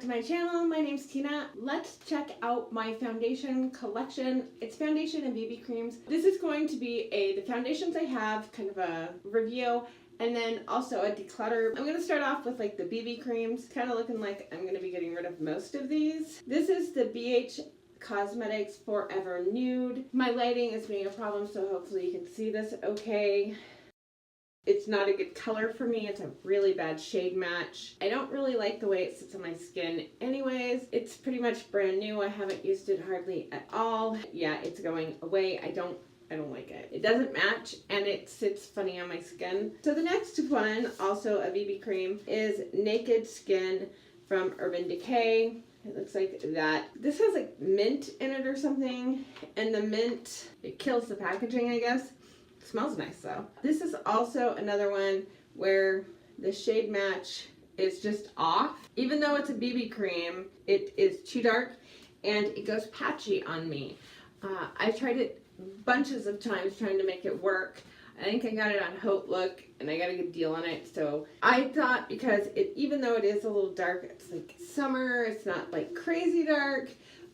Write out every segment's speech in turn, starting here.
to my channel. My name's Tina. Let's check out my foundation collection. It's foundation and BB creams. This is going to be the foundations I have, kind of a review, and then also a declutter. I'm going to start off with like the BB creams, kind of looking like I'm going to be getting rid of most of these. This is the BH Cosmetics Forever Nude. My lighting is being a problem, so hopefully you can see this okay. It's not a good color for me. It's a really bad shade match. I don't really like the way it sits on my skin anyways. It's pretty much brand new. I haven't used it hardly at all. Yeah, it's going away. I don't like it. It doesn't match and it sits funny on my skin. So the next one, also a BB cream, is Naked Skin from Urban Decay. It looks like that. This has like mint in it or something, and the mint, it kills the packaging, I guess. Smells nice though. This is also another one where the shade match is just off. Even though it's a BB cream, it is too dark and it goes patchy on me. I tried it bunches of times trying to make it work. I think I got it on Haute Look and I got a good deal on it. So I thought, because even though it is a little dark, it's like summer, it's not like crazy dark,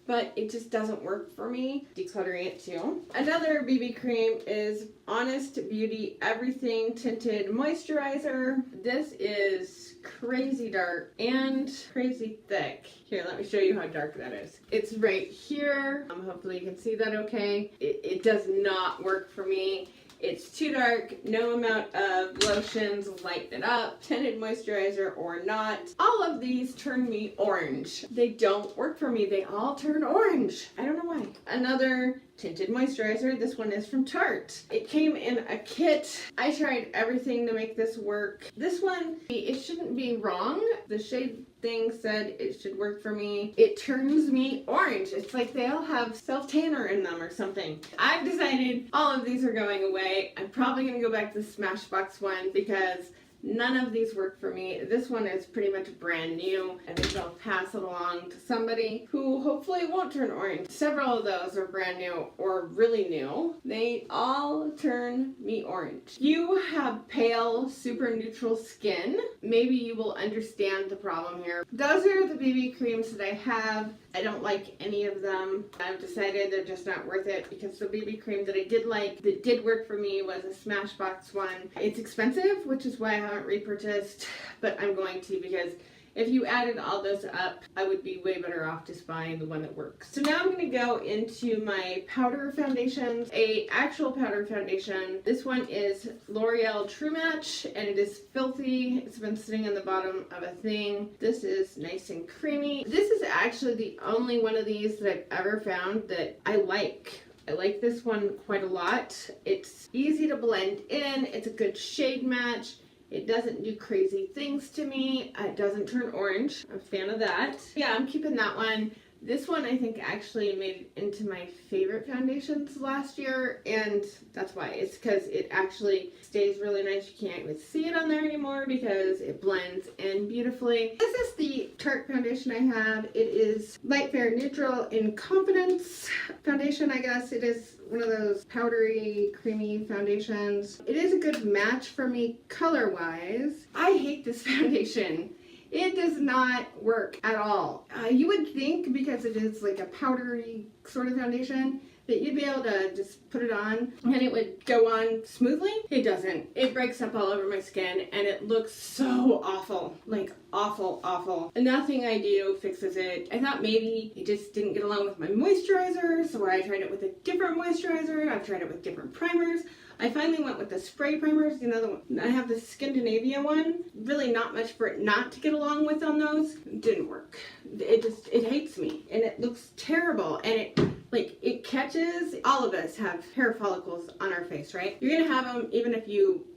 but it just doesn't work for me. Decluttering it too. Another BB cream is Honest Beauty Everything Tinted Moisturizer. This is crazy dark and crazy thick. Here, let me show you how dark that is. It's right here. Hopefully you can see that okay. It does not work for me. It's too dark, no amount of lotions lighten it up, tinted moisturizer or not. All of these turn me orange. They don't work for me. They all turn orange. I don't know why. Another tinted moisturizer. This one is from Tarte. It came in a kit. I tried everything to make this work. This one, it shouldn't be wrong. The shade thing said it should work for me. It turns me orange. It's like they all have self-tanner in them or something. I've decided all of these are going away. I'm probably going to go back to the Smashbox one because none of these work for me. This one is pretty much brand new. I think I'll pass it along to somebody who hopefully won't turn orange. Several of those are brand new or really new. They all turn me orange. You have pale, super neutral skin. Maybe you will understand the problem here. Those are the BB creams that I have. I don't like any of them. I've decided they're just not worth it because the BB cream that I did like, that did work for me, was a Smashbox one. It's expensive, which is why I haven't repurchased, but I'm going to, because if you added all those up, I would be way better off just buying the one that works. So now I'm going to go into my powder foundations, a actual powder foundation. This one is L'Oreal True Match, and it is filthy. It's been sitting on the bottom of a thing. This is nice and creamy. This is actually the only one of these that I've ever found that I like. I like this one quite a lot. It's easy to blend in. It's a good shade match. It doesn't do crazy things to me. It doesn't turn orange. I'm a fan of that. Yeah, I'm keeping that one. This one I think actually made it into my favorite foundations last year, and that's why. It's because it actually stays really nice. You can't even see it on there anymore because it blends in beautifully. This is the Tarte foundation I have. It is Light Fair Neutral in Confidence foundation, I guess. It is one of those powdery, creamy foundations. It is a good match for me color-wise. I hate this foundation. It does not work at all. You would think, because it is like a powdery sort of foundation, that you'd be able to just put it on and it would go on smoothly. It doesn't. It breaks up all over my skin and it looks so awful. Like awful, awful. And nothing I do fixes it. I thought maybe it just didn't get along with my moisturizer, so I tried it with a different moisturizer. I've tried it with different primers. I finally went with the spray primers. You know, the one, I have the Skindinavia one. Really not much for it not to get along with on those. It didn't work. It hates me and it looks terrible, and it catches. All of us have hair follicles on our face, right? You're gonna have them even if you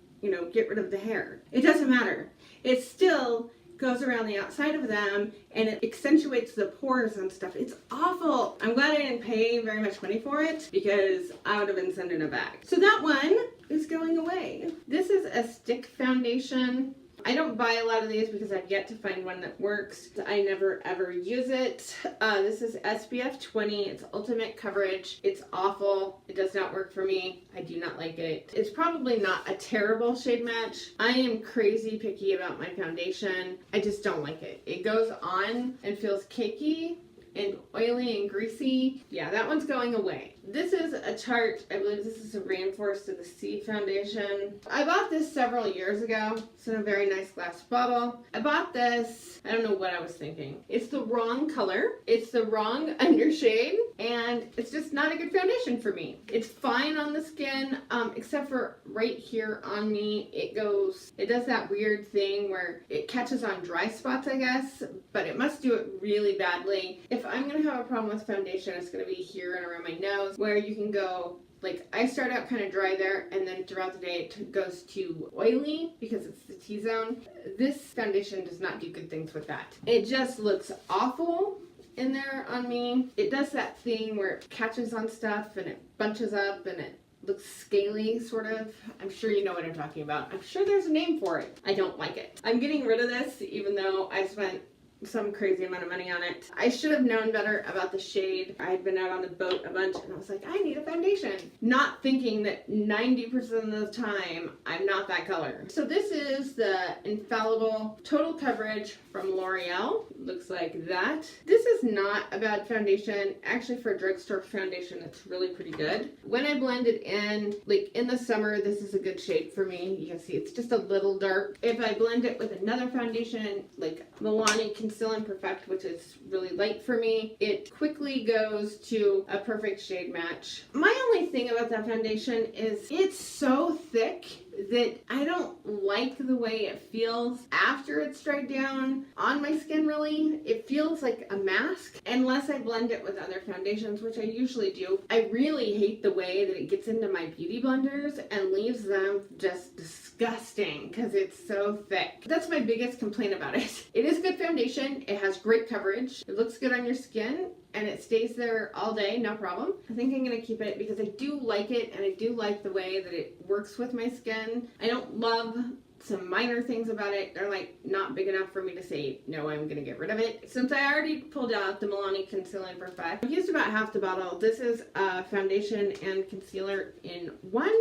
get rid of the hair. It doesn't matter. It still goes around the outside of them and it accentuates the pores and stuff. It's awful. I'm glad I didn't pay very much money for it because I would have been sending it back. So that one is going away. This is a stick foundation. I don't buy a lot of these because I've yet to find one that works. I never ever use it. This is SPF 20. It's ultimate coverage. It's awful. It does not work for me. I do not like it. It's probably not a terrible shade match. I am crazy picky about my foundation. I just don't like it. It goes on and feels cakey and oily and greasy. Yeah, that one's going away. This is a Tarte, I believe this is a Reinforced to the Sea foundation. I bought this several years ago. It's in a very nice glass bottle. I bought this, I don't know what I was thinking. It's the wrong color, it's the wrong undershade, and it's just not a good foundation for me. It's fine on the skin, except for right here on me. It does that weird thing where it catches on dry spots, I guess, but it must do it really badly. If I'm gonna have a problem with foundation, it's gonna be here and around my nose, where you can go, like, I start out kind of dry there, and then throughout the day it goes to oily because it's the T-zone. This foundation does not do good things with that. It just looks awful in there on me. It does that thing where it catches on stuff and it bunches up and it looks scaly, sort of. I'm sure you know what I'm talking about. I'm sure there's a name for it. I don't like it. I'm getting rid of this even though I spent some crazy amount of money on it. I should have known better about the shade. I had been out on the boat a bunch and I was like, I need a foundation. Not thinking that 90% of the time I'm not that color. So this is the Infallible Total Coverage from L'Oreal. Looks like that. This is not a bad foundation. Actually, for a drugstore foundation, it's really pretty good. When I blend it in, like in the summer, this is a good shade for me. You can see it's just a little dark. If I blend it with another foundation, like Milani Conceal and Perfect, which is really light for me, it quickly goes to a perfect shade match. My only thing about that foundation is it's so thick that I don't like the way it feels after it's dried down on my skin, really. It feels like a mask unless I blend it with other foundations, which I usually do. I really hate the way that it gets into my beauty blenders and leaves them just disgusting because it's so thick. That's my biggest complaint about it. It is good foundation. It has great coverage. It looks good on your skin and it stays there all day, no problem. I think I'm gonna keep it because I do like it and I do like the way that it works with my skin. I don't love some minor things about it. They're like not big enough for me to say, no, I'm gonna get rid of it. Since I already pulled out the Milani Conceal and Perfect, I've used about half the bottle. This is a foundation and concealer in one.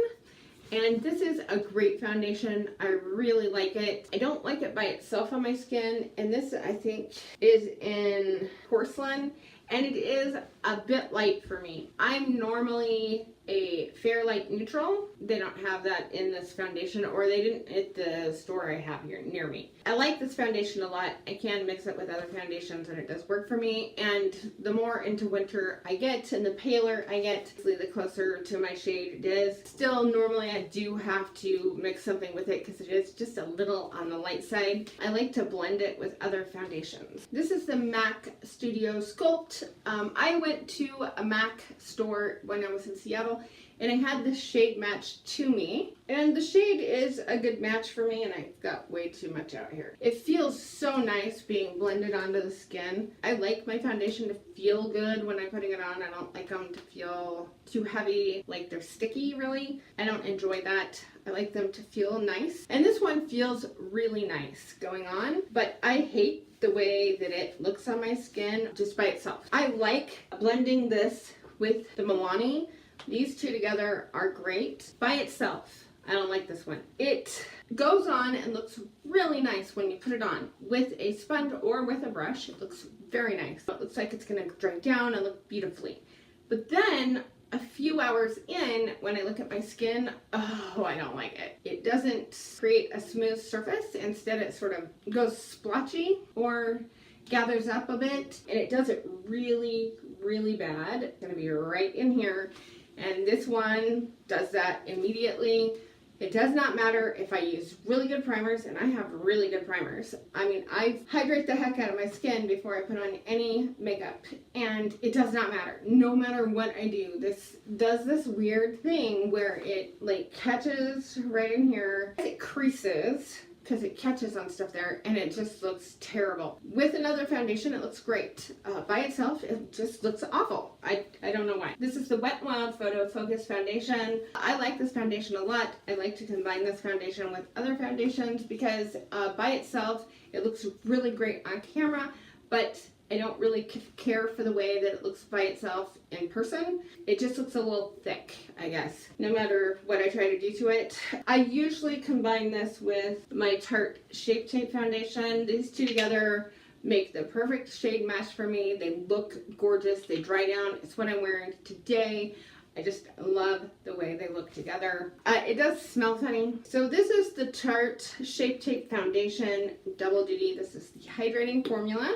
And this is a great foundation. I really like it. I don't like it by itself on my skin. And this, I think, is in porcelain. And it is a bit light for me. I'm normally a fair light neutral. They don't have that in this foundation, or they didn't at the store I have here near me. I like this foundation a lot. I can mix it with other foundations and it does work for me. And the more into winter I get and the paler I get, the closer to my shade it is. Still, normally I do have to mix something with it because it is just a little on the light side. I like to blend it with other foundations. This is the MAC Studio Sculpt. I went to a MAC store when I was in Seattle and I had this shade matched to me, and the shade is a good match for me, and I've got way too much out here. It feels so nice being blended onto the skin. I like my foundation to feel good when I'm putting it on. I don't like them to feel too heavy, like they're sticky really. I don't enjoy that. I like them to feel nice, and this one feels really nice going on, but I hate the way that it looks on my skin just by itself. I like blending this with the Milani. These two together are great. By itself, I don't like this one. It goes on and looks really nice when you put it on. With a sponge or with a brush, it looks very nice. It looks like it's gonna dry down and look beautifully. But then, a few hours in, when I look at my skin, oh, I don't like it. It doesn't create a smooth surface. Instead, it sort of goes splotchy or gathers up a bit, and it does it really, really bad. It's gonna be right in here. And this one does that immediately. It does not matter if I use really good primers, and I have really good primers. I mean, I hydrate the heck out of my skin before I put on any makeup, and it does not matter. No matter what I do, this does this weird thing where it like catches right in here. It creases because it catches on stuff there and it just looks terrible. With another foundation, it looks great. By itself, it just looks awful. I don't know why. This is the Wet n Wild Photo Focus Foundation. I like this foundation a lot. I like to combine this foundation with other foundations because by itself, it looks really great on camera, but I don't really care for the way that it looks by itself in person. It just looks a little thick, I guess, no matter what I try to do to it. I usually combine this with my Tarte Shape Tape foundation. These two together make the perfect shade match for me. They look gorgeous. They dry down. It's what I'm wearing today. I just love the way they look together. It does smell funny. So this is the Tarte Shape Tape foundation double duty. This is the hydrating formula.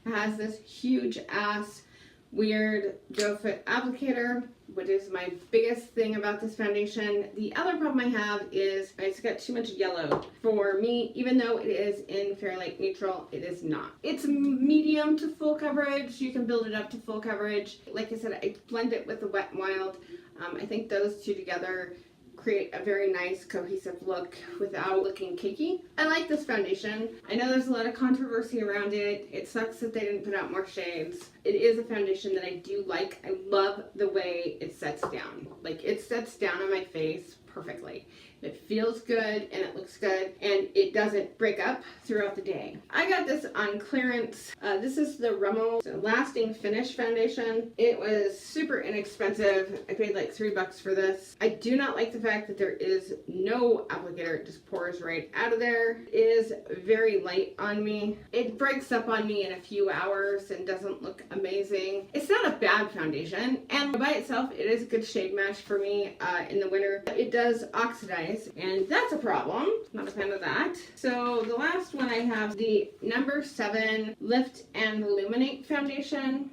It has this huge ass weird doe foot applicator, which is my biggest thing about this foundation. The other problem I have is it's got too much yellow for me. Even though it is in Fairlight Neutral, it is not. It's medium to full coverage. You can build it up to full coverage. Like I said, I blend it with the Wet n Wild. I think those two together create a very nice cohesive look without looking cakey. I like this foundation. I know there's a lot of controversy around it. It sucks that they didn't put out more shades. It is a foundation that I do like. I love the way it sets down. Like, it sets down on my face perfectly. It feels good and it looks good and it doesn't break up throughout the day. I got this on clearance. This is the Rcma Lasting Finish Foundation. It was super inexpensive. I paid like $3 for this. I do not like the fact that there is no applicator. It just pours right out of there. It is very light on me. It breaks up on me in a few hours and doesn't look amazing. It's not a bad foundation, and by itself it is a good shade match for me in the winter. It does oxidize, and that's a problem. Not a fan of that. So the last one I have the number 7 Lift and Illuminate foundation.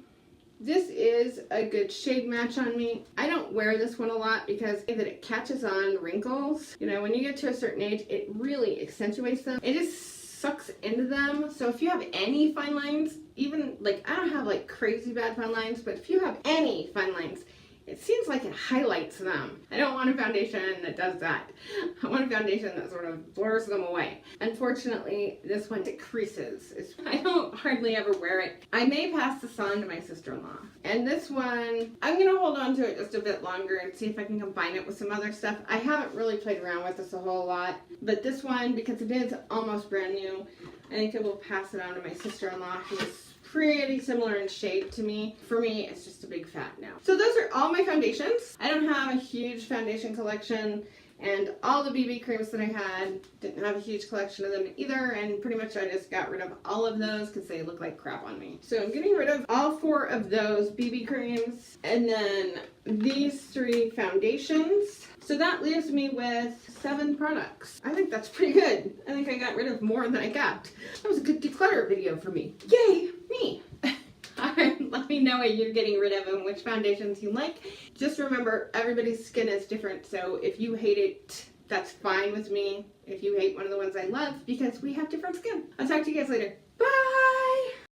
This is a good shade match on me. I don't wear this one a lot because it catches on wrinkles. You know, when you get to a certain age, it really accentuates them. It just sucks into them. So if you have any fine lines, even like, I don't have like crazy bad fine lines, but if you have any fine lines, it seems like it highlights them. I don't want a foundation that does that. I want a foundation that sort of blurs them away. Unfortunately, this one, it creases. I don't hardly ever wear it. I may pass this on to my sister-in-law. And this one, I'm gonna hold on to it just a bit longer and see if I can combine it with some other stuff. I haven't really played around with this a whole lot, but this one, because it is almost brand new, I think I will pass it on to my sister-in-law, who is pretty similar in shape to me. For me, it's just a big fat now. So those are all my foundations. I don't have a huge foundation collection, and all the BB creams that I had didn't have a huge collection of them either, and pretty much I just got rid of all of those because they look like crap on me. So I'm getting rid of all 4 of those BB creams, and then these 3 foundations. So that leaves me with 7 products. I think that's pretty good. I think I got rid of more than I kept. That was a good declutter video for me. Yay, me! Let me know what you're getting rid of and which foundations you like. Just remember, everybody's skin is different, so if you hate it, that's fine with me. If you hate one of the ones I love, because we have different skin. I'll talk to you guys later.